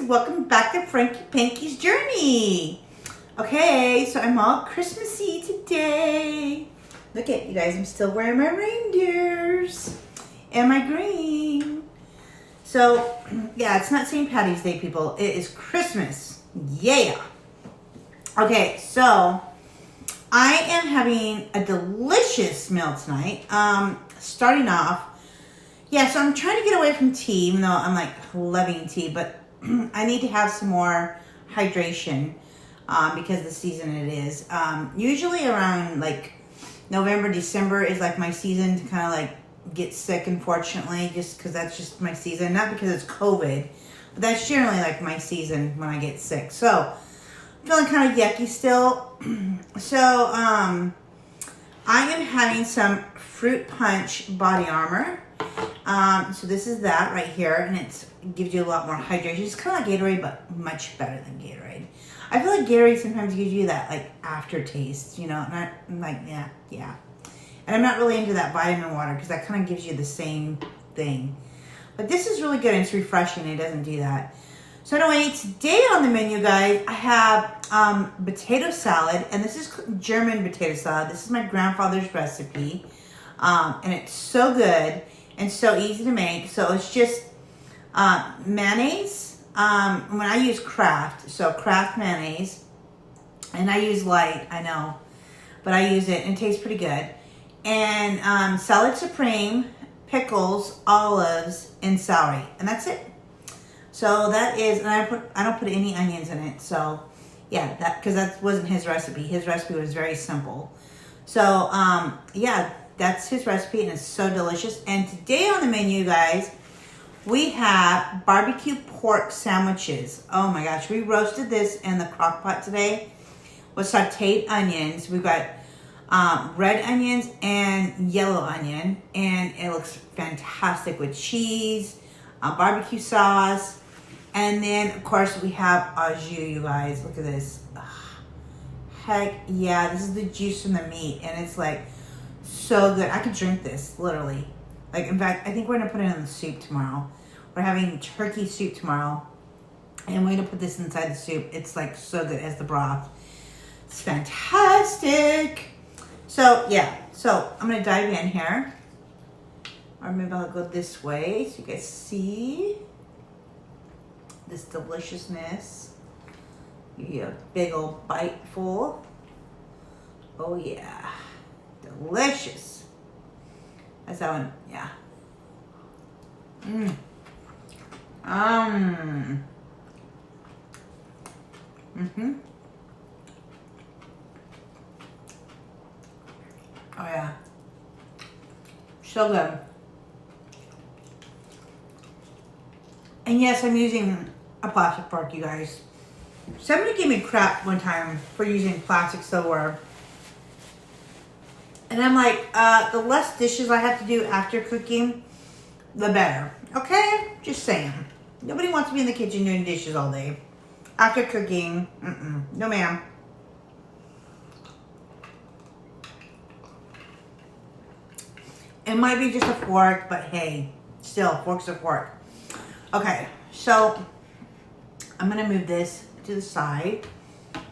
welcome back to Frankie Panky's Journey. Okay, so I'm all Christmassy today. Look at you guys, I'm still wearing my reindeers and my green. So, yeah, it's not St. Patty's Day, people. It is Christmas. Yeah. Okay, so I am having a delicious meal tonight. Starting off, yeah, so I'm trying to get away from tea, even though I'm like loving tea, but I need to have some more hydration because the season it is. Usually around like November, December is like my season to kind of like get sick, unfortunately, just because that's just my season. Not because it's COVID, but that's generally like my season when I get sick. So I'm feeling kind of yucky still. So I am having some fruit punch body armor. So this is that right here, and it gives you a lot more hydration. It's kind of like Gatorade, but much better than Gatorade. I feel like Gatorade sometimes gives you that like aftertaste, you know, and I'm like, yeah. And I'm not really into that vitamin water because that kind of gives you the same thing. But this is really good and it's refreshing. It doesn't do that. So anyway, today on the menu, guys, I have potato salad, and this is German potato salad. This is my grandfather's recipe, and it's so good and so easy to make. So it's just mayonnaise. When I use Kraft, so Kraft mayonnaise, and I use light, I know, but I use it and it tastes pretty good. And salad supreme, pickles, olives, and celery, and that's it. So that is, and I don't put any onions in it. So yeah, that because that wasn't his recipe. His recipe was very simple. So yeah, that's his recipe, and it's so delicious. And today on the menu, guys, we have barbecue pork sandwiches. Oh my gosh, we roasted this in the crock pot today with sauteed onions. We've got red onions and yellow onion, and it looks fantastic with cheese, barbecue sauce, and then of course we have au jus. You guys, look at this. Ugh. Heck yeah, this is the juice from the meat, and it's like so good. I could drink this literally. Like, in fact, I think we're gonna put it in the soup tomorrow. We're having turkey soup tomorrow, and we're gonna put this inside the soup. It's like so good as the broth. It's fantastic. So yeah, so I'm gonna dive in here, or maybe I'll go this way so you guys see this deliciousness. You get a big old bite full. Oh yeah, delicious. That's that one, yeah. Oh yeah. So good. And yes, I'm using a plastic fork, you guys. Somebody gave me crap one time for using plastic silverware. And I'm like, the less dishes I have to do after cooking, the better. Okay? Just saying. Nobody wants to be in the kitchen doing dishes all day. After cooking, no ma'am. It might be just a fork, but hey, still, fork's a fork. Okay, so I'm gonna move this to the side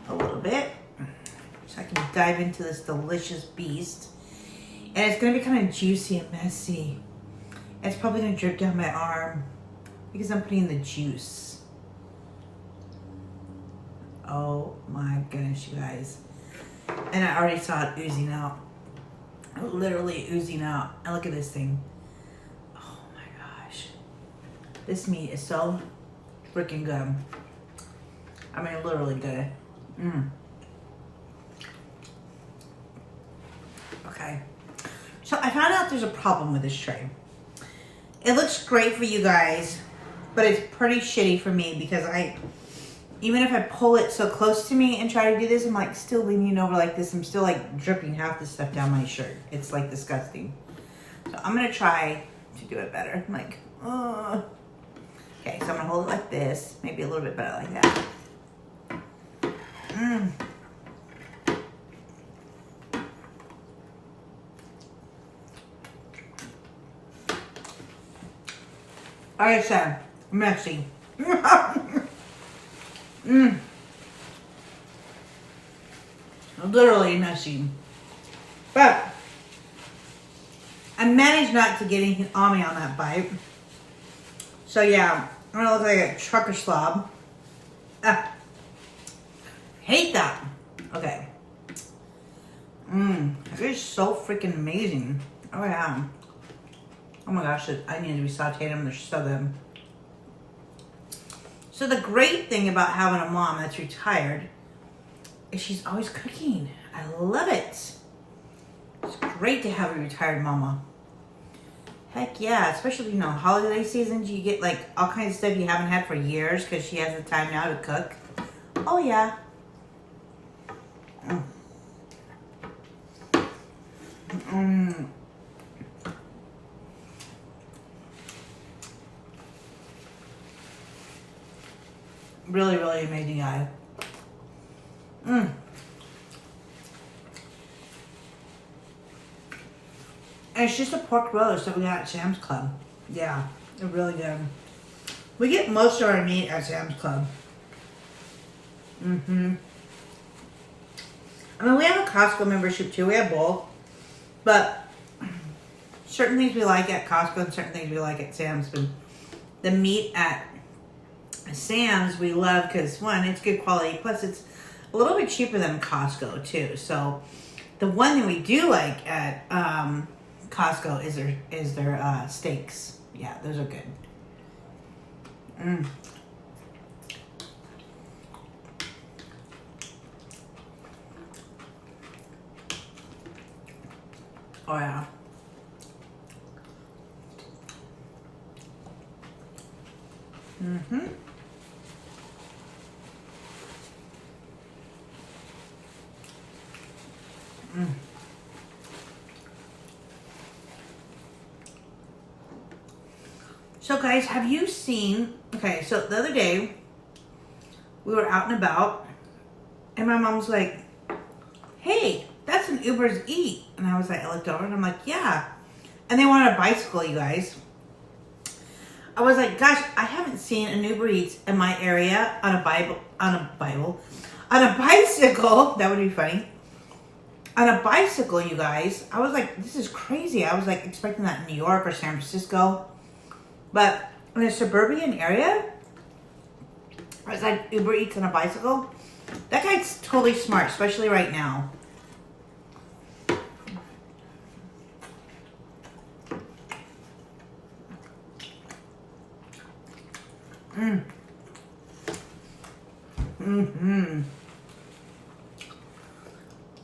a little bit so I can dive into this delicious beast. And it's gonna be kind of juicy and messy. It's probably gonna drip down my arm because I'm putting the juice. Oh my goodness, you guys. And I already saw it oozing out. Literally oozing out. And look at this thing. Oh my gosh. This meat is so freaking good. I mean, literally good. Okay. So I found out there's a problem with this tray. It looks great for you guys, but it's pretty shitty for me because even if I pull it so close to me and try to do this, I'm like still leaning over like this. I'm still like dripping half the stuff down my shirt. It's like disgusting. So I'm gonna try to do it better. I'm like, oh. Okay, so I'm gonna hold it like this. Maybe a little bit better like that. Like I said, messy. Mmm. Literally messy. But I managed not to get anything on me on that bite. So yeah, I'm gonna look like a trucker slob. Hate that. Okay. It is so freaking amazing. Oh yeah. Oh my gosh, I need to be sauteed them. They're so good. So the great thing about having a mom that's retired is she's always cooking. I love it. It's great to have a retired mama. Heck yeah, especially, you know, holiday seasons, you get like all kinds of stuff you haven't had for years because she has the time now to cook. Oh yeah. Really, really amazing guy. And it's just a pork roast that we got at Sam's Club. Yeah, they're really good. We get most of our meat at Sam's Club. I mean, we have a Costco membership too. We have both. But certain things we like at Costco and certain things we like at Sam's. But the meat at Sam's we love because, one, it's good quality. Plus, it's a little bit cheaper than Costco too. So the one that we do like at Costco is their steaks. Yeah, those are good. Oh yeah. So guys, have you seen, okay, so the other day we were out and about and my mom's like, hey, that's an Uber's Eats. And I was like, I looked over and I'm like, yeah. And they wanted a bicycle, you guys. I was like, gosh, I haven't seen an Uber Eats in my area on a bicycle. That would be funny. On a bicycle, you guys. I was like, this is crazy. I was like expecting that in New York or San Francisco. But in a suburban area, I was like, Uber Eats on a bicycle. That guy's totally smart, especially right now.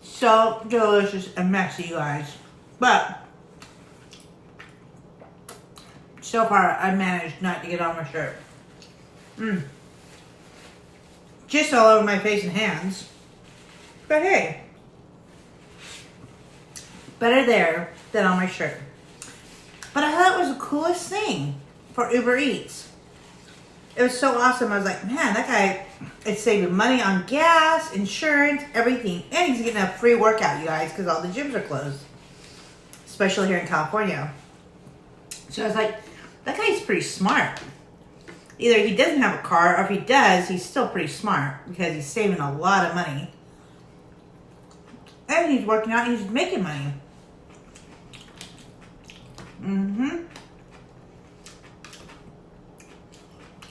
So delicious and messy, you guys. But so far, I managed not to get on my shirt. Just all over my face and hands. But hey, better there than on my shirt. But I thought it was the coolest thing for Uber Eats. It was so awesome. I was like, man, that guy is saving money on gas, insurance, everything. And he's getting a free workout, you guys, because all the gyms are closed. Especially here in California. So I was like, that guy's pretty smart. Either he doesn't have a car, or if he does, he's still pretty smart because he's saving a lot of money. And he's working out and he's making money.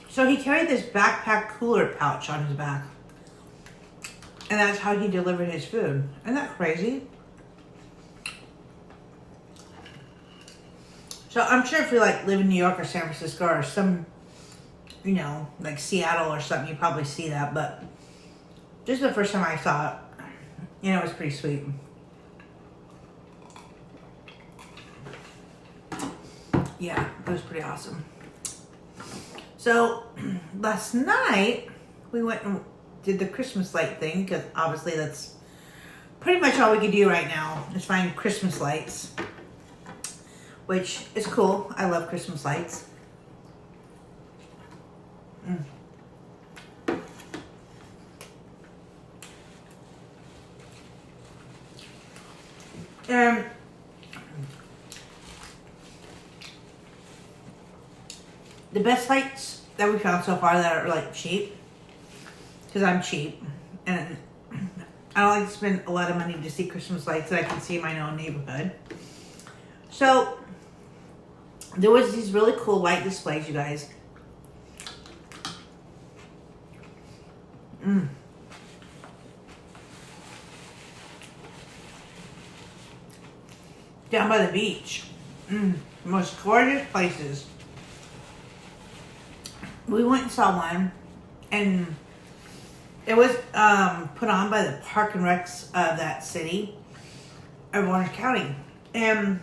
So he carried this backpack cooler pouch on his back. And that's how he delivered his food. Isn't that crazy? So I'm sure if you like live in New York or San Francisco or some, you know, like Seattle or something, you probably see that. But just the first time I saw it, you know, it was pretty sweet. Yeah, it was pretty awesome. So last night we went and did the Christmas light thing because obviously that's pretty much all we can do right now is find Christmas lights, which is cool. I love Christmas lights. The best lights that we found so far that are like cheap because I'm cheap and I don't like to spend a lot of money to see Christmas lights that I can see in my own neighborhood. So there was these really cool light displays, you guys. Down by the beach. Most gorgeous places. We went and saw one, and it was put on by the Park and Recs of that city of Orange County. And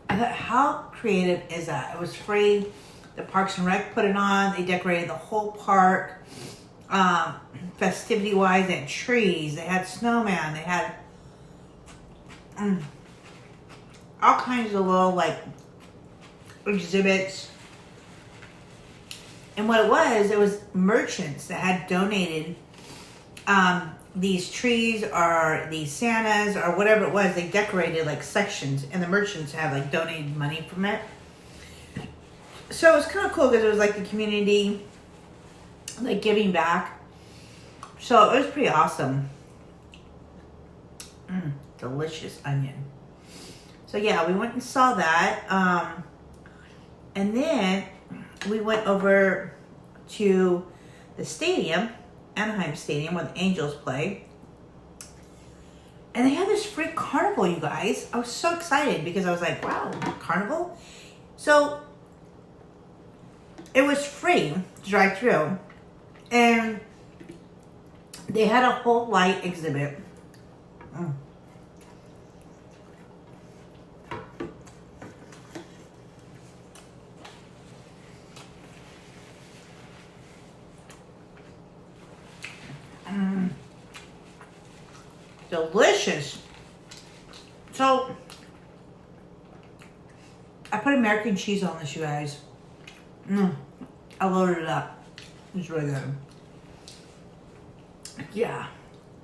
I thought, how creative is that? It was free. The Parks and Rec put it on. They decorated the whole park. Festivity-wise, they had trees. They had snowman. They had all kinds of little, like, exhibits. And what it was merchants that had donated these trees or these Santas or whatever it was. They decorated like sections, and the merchants had like donated money from it. So it was kind of cool because it was like the community like giving back. So it was pretty awesome. Delicious onion. So yeah, we went and saw that. And then we went over to the stadium, Anaheim Stadium, where the Angels play. And they had this free carnival, you guys. I was so excited because I was like, wow, carnival? So it was free to drive through. And they had a whole light exhibit. Delicious. So I put American cheese on this, you guys. I loaded it up. It's really good. Yeah,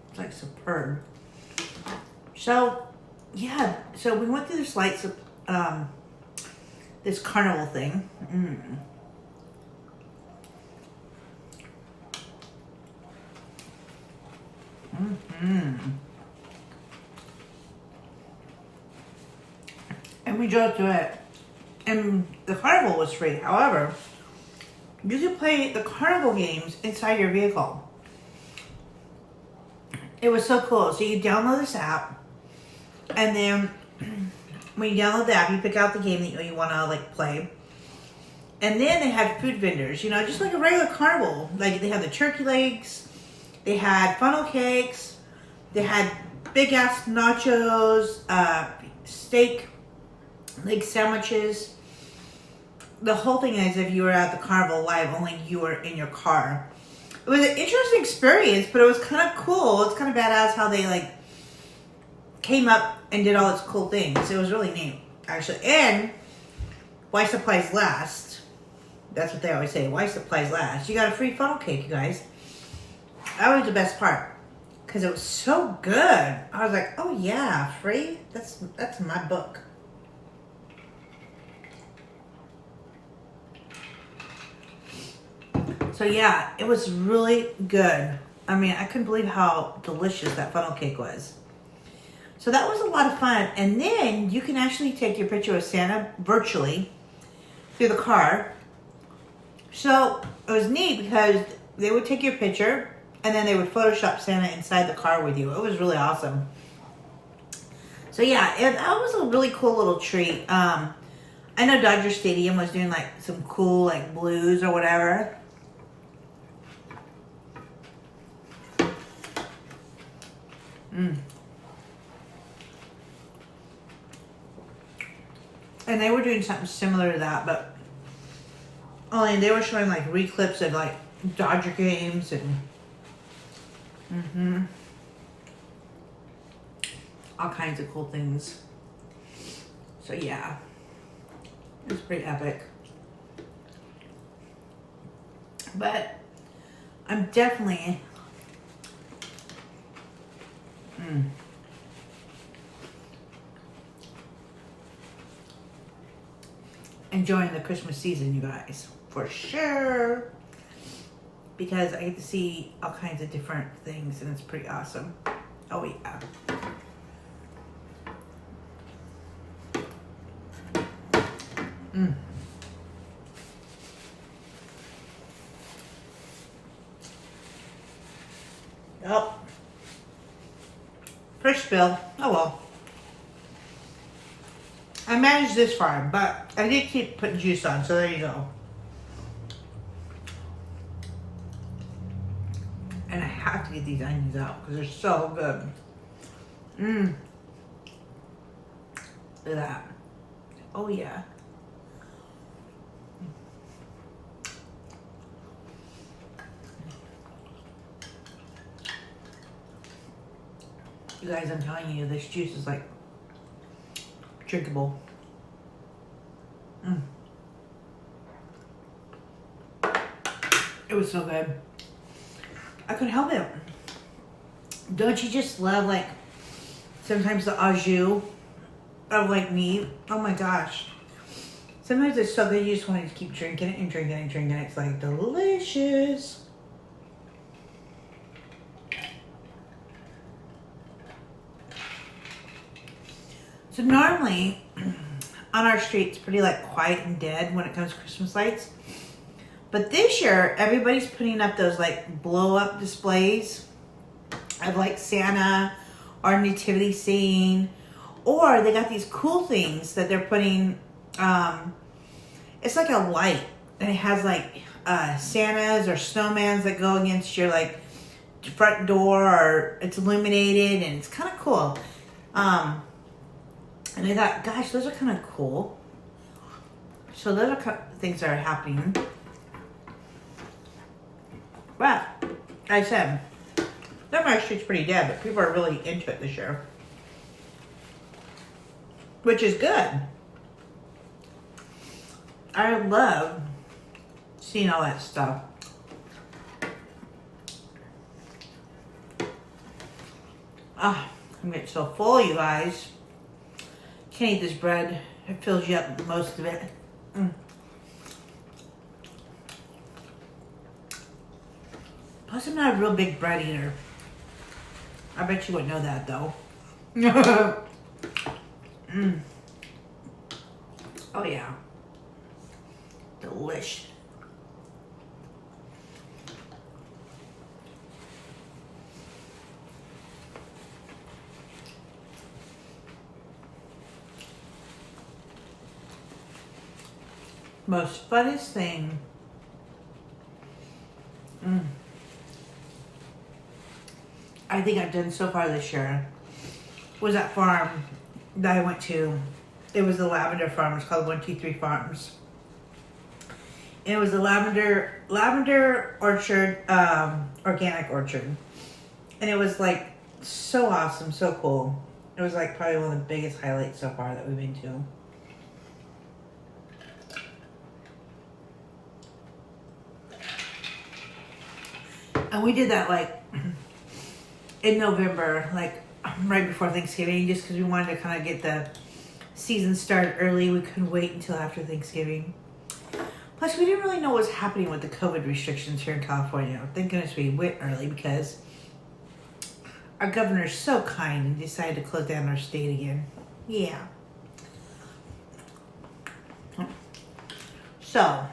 it's like superb. So yeah, so we went through this lights, this carnival thing. And we drove to it, and the carnival was free. However, you could play the carnival games inside your vehicle. It was so cool. So you download this app, and then when you download the app, you pick out the game that you want to like play. And then they had food vendors, you know, just like a regular carnival. Like they had the turkey legs, they had funnel cakes, they had big ass nachos, steak, leg sandwiches. The whole thing is, if you were at the carnival live, only you were in your car. It was an interesting experience, but it was kind of cool. It's kind of badass how they like came up and did all these cool things. It was really neat, actually. And why supplies last? That's what they always say. Why supplies last? You got a free funnel cake, you guys. That was the best part because it was so good. I was like, oh yeah, free? That's my book. So yeah, it was really good. I mean, I couldn't believe how delicious that funnel cake was. So that was a lot of fun. And then you can actually take your picture with Santa virtually through the car. So it was neat because they would take your picture and then they would Photoshop Santa inside the car with you. It was really awesome. So yeah, that was a really cool little treat. I know Dodger Stadium was doing like some cool like blues or whatever. And they were doing something similar to that, but only they were showing like reclips of like Dodger games and all kinds of cool things. So yeah, it was pretty epic. But I'm definitely enjoying the Christmas season, you guys. for sure. Because I get to see all kinds of different things and it's pretty awesome. Oh yeah. Oh. Fish spill. Oh well. I managed this far, but I did keep putting juice on, so there you go. And I have to get these onions out because they're so good. Mmm. Look at that. Oh yeah. You guys, I'm telling you, this juice is like drinkable. It was so good. I couldn't help it. Don't you just love, like, sometimes the au jus of like meat? Oh my gosh. Sometimes it's so good you just want to keep drinking it and drinking it and drinking it. It's like delicious. So normally on our street it's pretty like quiet and dead when it comes to Christmas lights. But this year everybody's putting up those like blow up displays of like Santa or nativity scene, or they got these cool things that they're putting. It's like a light and it has like Santas or snowmans that go against your like front door, or it's illuminated and it's kind of cool. And I thought, gosh, those are kind of cool. So those are things that are happening. But, like I said, that my street's pretty dead, but people are really into it this year. Which is good. I love seeing all that stuff. Ah, I'm getting so full, you guys. Can't eat this bread. It fills you up, most of it. Plus, I'm not a real big bread eater. I bet you wouldn't know that, though. Oh, yeah. Delish. Most funnest thing. I think I've done so far this year was that farm that I went to. It was the lavender farm. It's called 123 Farms. And it was the lavender orchard, organic orchard. And it was like so awesome, so cool. It was like probably one of the biggest highlights so far that we've been to. And we did that like in November, like right before Thanksgiving, just because we wanted to kind of get the season started early. We couldn't wait until after Thanksgiving. Plus, we didn't really know what was happening with the COVID restrictions here in California. Thank goodness we went early because our governor's so kind and decided to close down our state again. Yeah. So,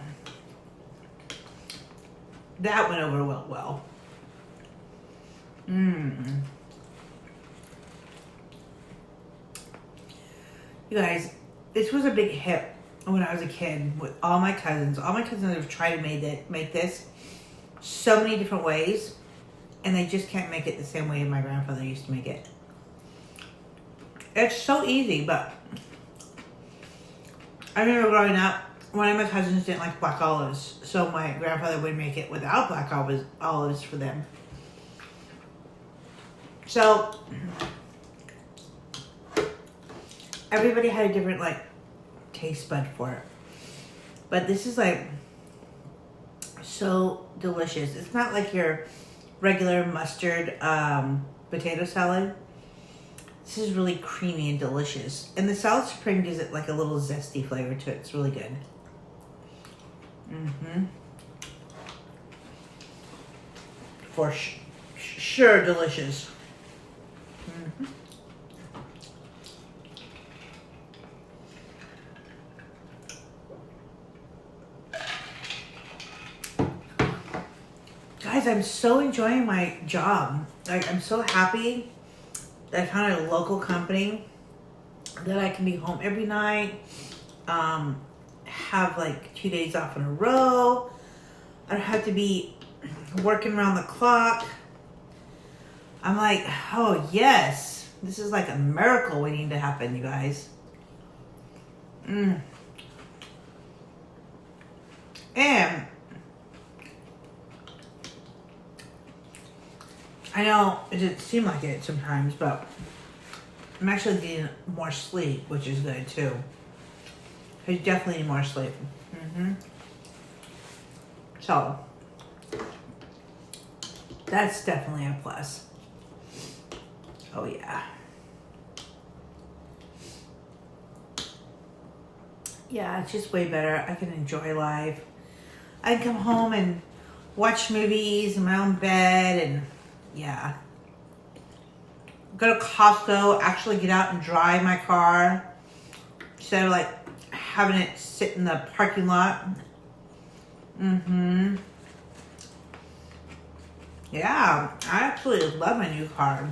that went over well. You guys, this was a big hit when I was a kid with all my cousins. All my cousins have tried to make this so many different ways, and they just can't make it the same way my grandfather used to make it. It's so easy, but I remember growing up, one of my cousins didn't like black olives, so my grandfather would make it without black olives for them. So everybody had a different like taste bud for it. But this is like so delicious. It's not like your regular mustard potato salad. This is really creamy and delicious. And the salad supreme gives it like a little zesty flavor to it. It's really good. Mm-hmm. For sure, delicious. Mm-hmm. Guys, I'm so enjoying my job. Like, I'm so happy that I found a local company that I can be home every night. Have like 2 days off in a row. I don't have to be working around the clock. I'm like, oh yes, this is like a miracle waiting to happen, you guys. And I know it didn't seem like it sometimes, but I'm actually getting more sleep, which is good too. I definitely need more sleep. So that's definitely a plus. Oh yeah. Yeah, it's just way better. I can enjoy life. I can come home and watch movies in my own bed and yeah. Go to Costco, actually get out and drive my car instead of like having it sit in the parking lot. Yeah, I absolutely love my new car.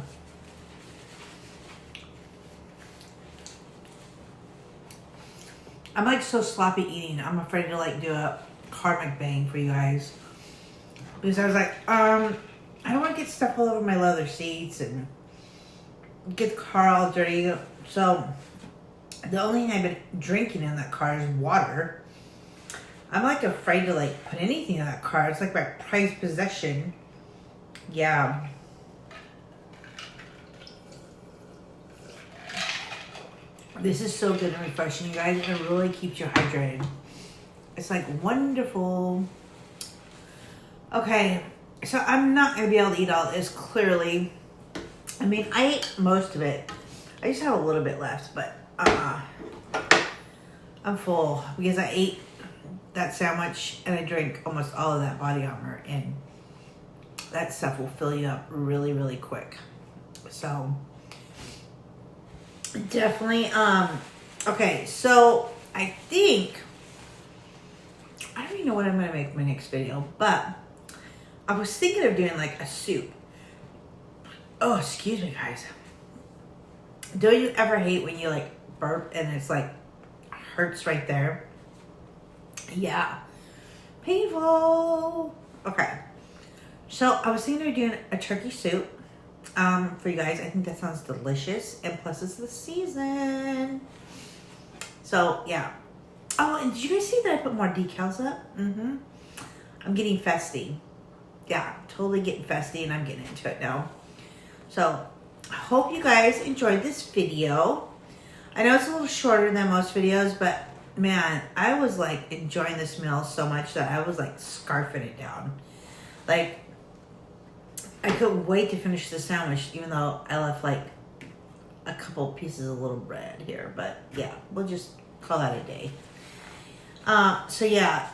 I'm like so sloppy eating. I'm afraid to like do a car mukbang for you guys. Because I was like, I don't want to get stuff all over my leather seats and get the car all dirty. So the only thing I've been drinking in that car is water. I'm like afraid to like put anything in that car. It's like my prized possession. Yeah. This is so good and refreshing, you guys. It really keeps you hydrated. It's like wonderful. Okay, so I'm not going to be able to eat all this, clearly. I mean, I ate most of it. I just have a little bit left, but I'm full because I ate that sandwich and I drank almost all of that body armor, and that stuff will fill you up really, really quick. So definitely, okay, so I think, I don't even know what I'm going to make my next video, but I was thinking of doing like a soup. Oh, excuse me, guys. Don't you ever hate when you like burp and it's like hurts right there? Yeah. Painful. Okay. So I was thinking of doing a turkey soup for you guys. I think that sounds delicious. And plus it's the season. So yeah. Oh, and did you guys see that I put more decals up? I'm getting festy. Yeah, totally getting festy and I'm getting into it now. So I hope you guys enjoyed this video. I know it's a little shorter than most videos, but man, I was like enjoying this meal so much that I was like scarfing it down. Like, I couldn't wait to finish the sandwich, even though I left like a couple pieces of little bread here. But yeah, we'll just call that a day. So yeah,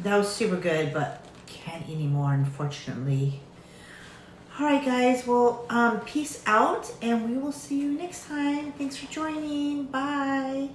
that was super good, but can't eat anymore, unfortunately. All right, guys. Well, peace out, and we will see you next time. Thanks for joining. Bye.